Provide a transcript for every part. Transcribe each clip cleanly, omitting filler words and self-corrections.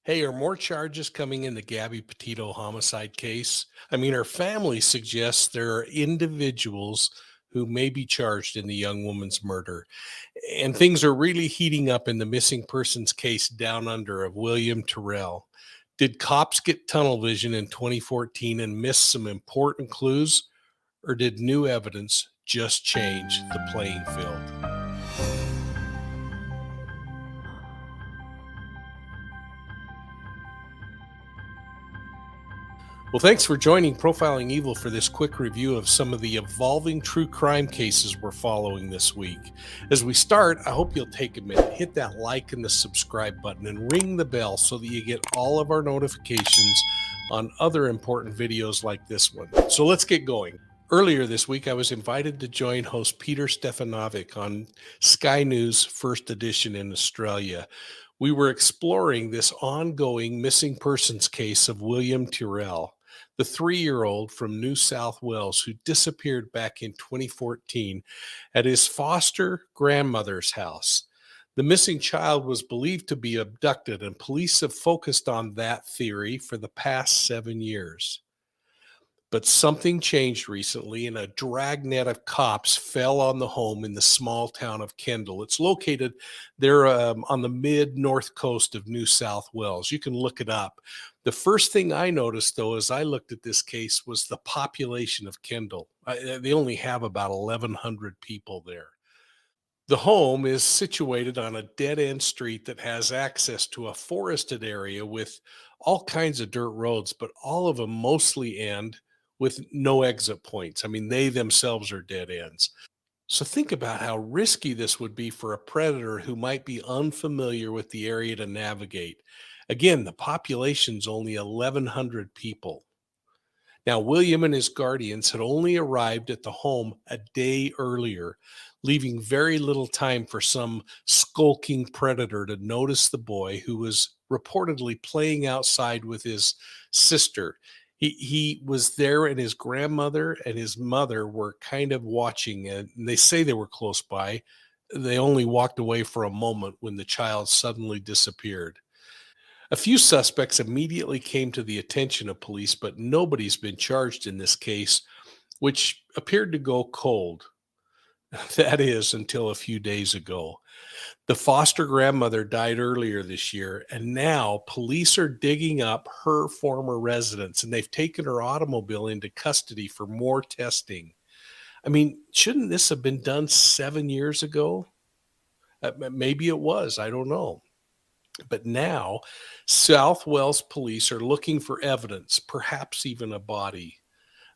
Hey, are more charges coming in the Gabby Petito homicide case? I mean, her family suggests there are individuals who may be charged in the young woman's murder. And things are really heating up in the missing persons case down under of William Tyrell. Did cops get tunnel vision in 2014 and miss some important clues? Or did new evidence just change the playing field? Well, thanks for joining Profiling Evil for this quick review of some of the evolving true crime cases we're following this week. As we start, I hope you'll take a minute, hit that like and the subscribe button, and ring the bell so that you get all of our notifications on other important videos like this one. So let's get going. Earlier this week, I was invited to join host Peter Stefanovic on Sky News First Edition in Australia. We were exploring this ongoing missing persons case of William Tyrell, the 3-year-old from New South Wales who disappeared back in 2014 at his foster grandmother's house. The missing child was believed to be abducted, and police have focused on that theory for the past 7 years. But something changed recently, and a dragnet of cops fell on the home in the small town of Kendall. It's located there on the mid north coast of New South Wales. You can look it up. The first thing I noticed, though, as I looked at this case, was the population of Kendall. They only have about 1,100 people there. The home is situated on a dead end street that has access to a forested area with all kinds of dirt roads, but all of them mostly end with no exit points. I mean, they themselves are dead ends. So think about how risky this would be for a predator who might be unfamiliar with the area to navigate. Again, the population's only 1,100 people. Now, William and his guardians had only arrived at the home a day earlier, leaving very little time for some skulking predator to notice the boy who was reportedly playing outside with his sister. He was there, and his grandmother and his mother were kind of watching, and they say they were close by. They only walked away for a moment when the child suddenly disappeared. A few suspects immediately came to the attention of police, but nobody's been charged in this case, which appeared to go cold. That is, until a few days ago. The foster grandmother died earlier this year, and now police are digging up her former residence, and they've taken her automobile into custody for more testing. I mean, shouldn't this have been done 7 years ago? Maybe it was. I don't know. But now, South Wales police are looking for evidence, perhaps even a body.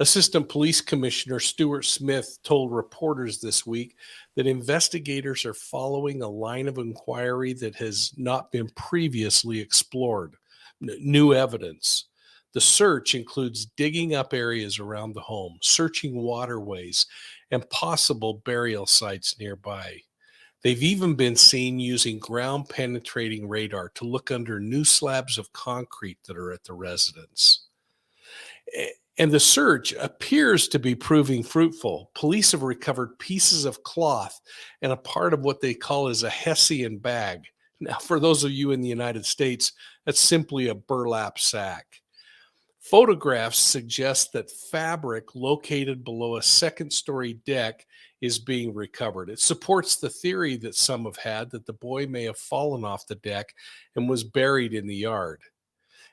Assistant Police Commissioner Stuart Smith told reporters this week that investigators are following a line of inquiry that has not been previously explored. New evidence. The search includes digging up areas around the home, searching waterways, and possible burial sites nearby. They've even been seen using ground penetrating radar to look under new slabs of concrete that are at the residence. And the search appears to be proving fruitful. Police have recovered pieces of cloth and a part of what they call as a Hessian bag. Now, for those of you in the United States, that's simply a burlap sack. Photographs suggest that fabric located below a second-story deck is being recovered. It supports the theory that some have had that the boy may have fallen off the deck and was buried in the yard.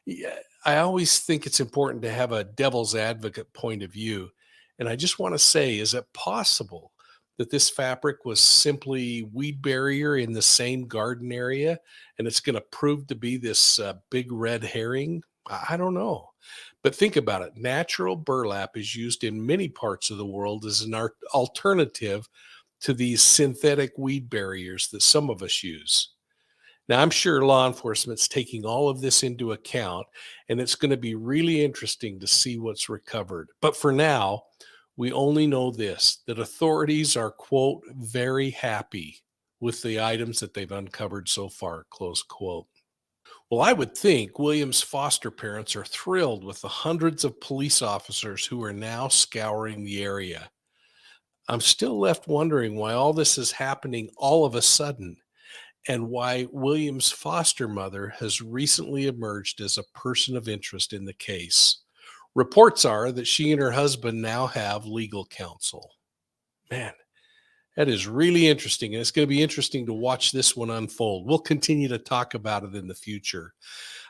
Yeah, I always think it's important to have a devil's advocate point of view. And I just want to say, is it possible that this fabric was simply weed barrier in the same garden area and it's going to prove to be this big red herring? I don't know. But think about it. Natural burlap is used in many parts of the world as an alternative to these synthetic weed barriers that some of us use. Now, I'm sure law enforcement's taking all of this into account, and it's going to be really interesting to see what's recovered. But for now, we only know this, that authorities are, quote, very happy with the items that they've uncovered so far, close quote. Well, I would think William's foster parents are thrilled with the hundreds of police officers who are now scouring the area. I'm still left wondering why all this is happening all of a sudden. and why William's foster mother has recently emerged as a person of interest in the case. Reports are that she and her husband now have legal counsel. Man, that is really interesting, and it's going to be interesting to watch this one unfold. We'll continue to talk about it in the future.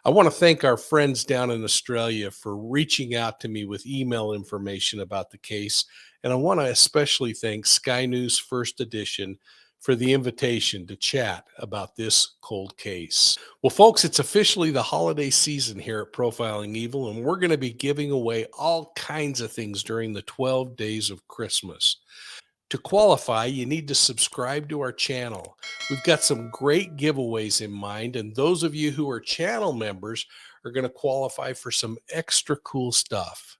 I want to thank our friends down in Australia for reaching out to me with email information about the case, and I want to especially thank Sky News First Edition for the invitation to chat about this cold case. Well, folks, it's officially the holiday season here at Profiling Evil, and we're going to be giving away all kinds of things during the 12 days of Christmas. To qualify, you need to subscribe to our channel. We've got some great giveaways in mind, and those of you who are channel members are going to qualify for some extra cool stuff.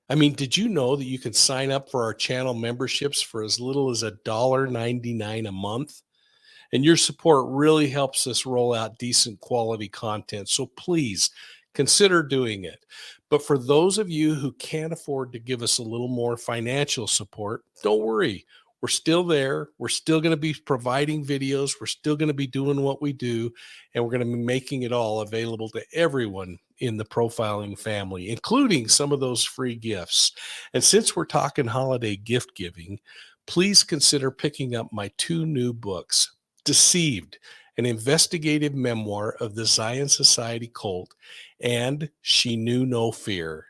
I mean, did you know that you can sign up for our channel memberships for as little as $1.99 a month? And your support really helps us roll out decent quality content. So please consider doing it. But for those of you who can't afford to give us a little more financial support, don't worry. We're still there. We're still going to be providing videos. We're still going to be doing what we do. And we're going to be making it all available to everyone in the profiling family, including some of those free gifts. And since we're talking holiday gift giving, please consider picking up my 2 new books, Deceived, an investigative memoir of the Zion Society cult, and She Knew No Fear.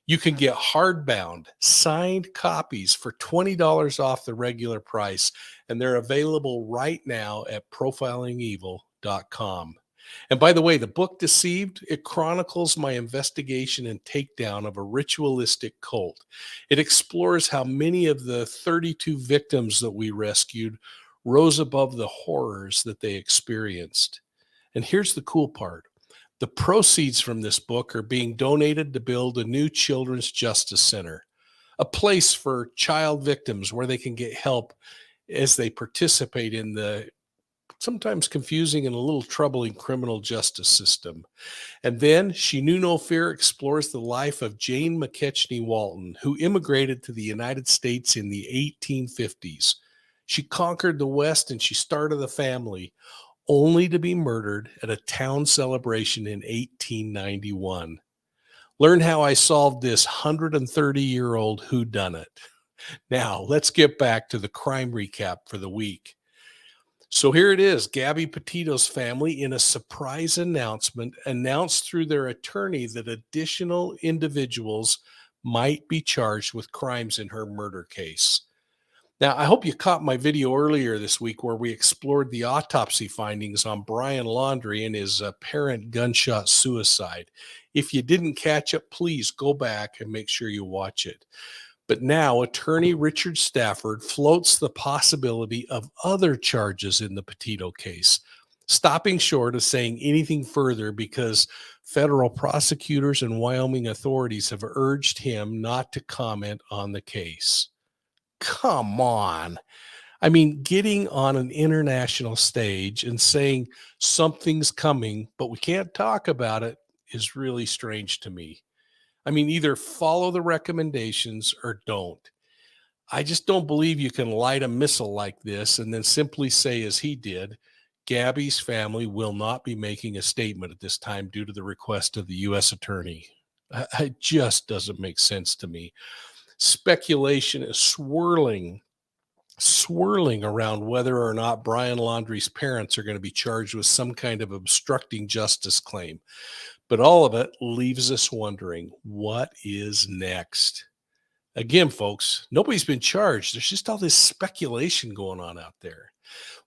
You can get hardbound, signed copies for $20 off the regular price, and they're available right now at profilingevil.com. And by the way, the book Deceived, it chronicles my investigation and takedown of a ritualistic cult. It explores how many of the 32 victims that we rescued rose above the horrors that they experienced. And here's the cool part. The proceeds from this book are being donated to build a new children's justice center, a place for child victims where they can get help as they participate in the sometimes confusing and a little troubling criminal justice system. And then She Knew No Fear explores the life of Jane McKechnie Walton, who immigrated to the United States in the 1850s. She conquered the West and she started a family, only to be murdered at a town celebration in 1891. Learn how I solved this 130-year-old whodunit. Now, let's get back to the crime recap for the week. So here it is. Gabby Petito's family, in a surprise announcement, announced through their attorney that additional individuals might be charged with crimes in her murder case. Now, I hope you caught my video earlier this week where we explored the autopsy findings on Brian Laundrie and his apparent gunshot suicide. If you didn't catch it, please go back and make sure you watch it. But now, attorney Richard Stafford floats the possibility of other charges in the Petito case, stopping short of saying anything further because federal prosecutors and Wyoming authorities have urged him not to comment on the case. Come on. I mean, getting on an international stage and saying something's coming, but we can't talk about it is really strange to me. I mean, either follow the recommendations or don't. I just don't believe you can light a missile like this and then simply say, as he did, Gabby's family will not be making a statement at this time due to the request of the U.S. attorney. It just doesn't make sense to me. Speculation is swirling around whether or not Brian Laundrie's parents are going to be charged with some kind of obstructing justice claim. But all of it leaves us wondering, what is next? Again, folks, nobody's been charged. There's just all this speculation going on out there.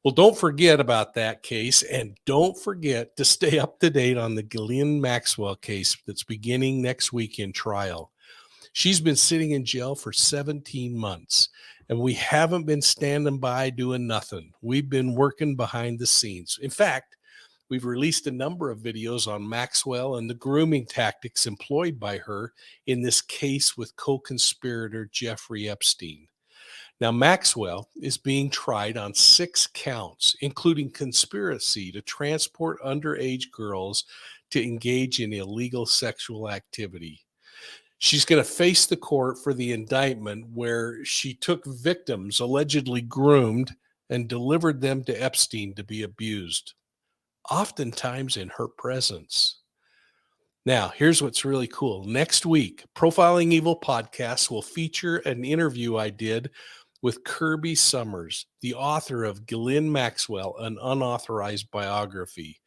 Well, don't forget about that case, and don't forget to stay up to date on the Ghislaine Maxwell case that's beginning next week in trial. She's been sitting in jail for 17 months, and we haven't been standing by doing nothing. We've been working behind the scenes. In fact, we've released a number of videos on Maxwell and the grooming tactics employed by her in this case with co-conspirator Jeffrey Epstein. Now, Maxwell is being tried on 6 counts, including conspiracy to transport underage girls to engage in illegal sexual activity. She's going to face the court for the indictment where she took victims allegedly groomed and delivered them to Epstein to be abused, oftentimes in her presence. Now, here's what's really cool. Next week, Profiling Evil podcast will feature an interview I did with Kirby Summers, the author of Ghislaine Maxwell, an unauthorized biography.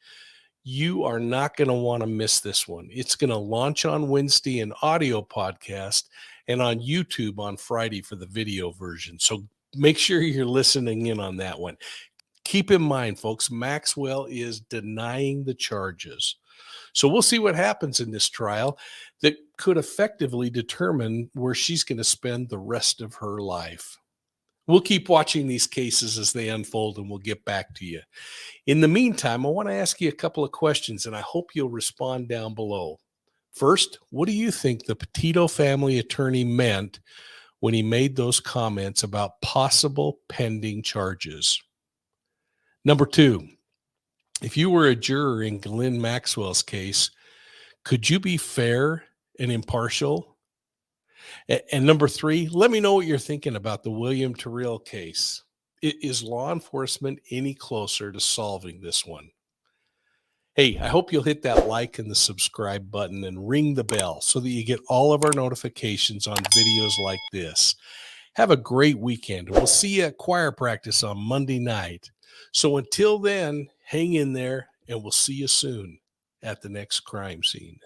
You are not going to want to miss this one. It's going to launch on Wednesday in audio podcast and on YouTube on Friday for the video version. So make sure you're listening in on that one. Keep in mind, folks, Maxwell is denying the charges. So we'll see what happens in this trial that could effectively determine where she's going to spend the rest of her life. We'll keep watching these cases as they unfold, and we'll get back to you. In the meantime, I want to ask you a couple of questions, and I hope you'll respond down below. First, what do you think the Petito family attorney meant when he made those comments about possible pending charges? Number two, if you were a juror in Ghislaine Maxwell's case, could you be fair and impartial? And number three, let me know what you're thinking about the William Tyrell case. Is law enforcement any closer to solving this one? Hey, I hope you'll hit that like and the subscribe button and ring the bell so that you get all of our notifications on videos like this. Have a great weekend. We'll see you at choir practice on Monday night. So until then, hang in there, and we'll see you soon at the next crime scene.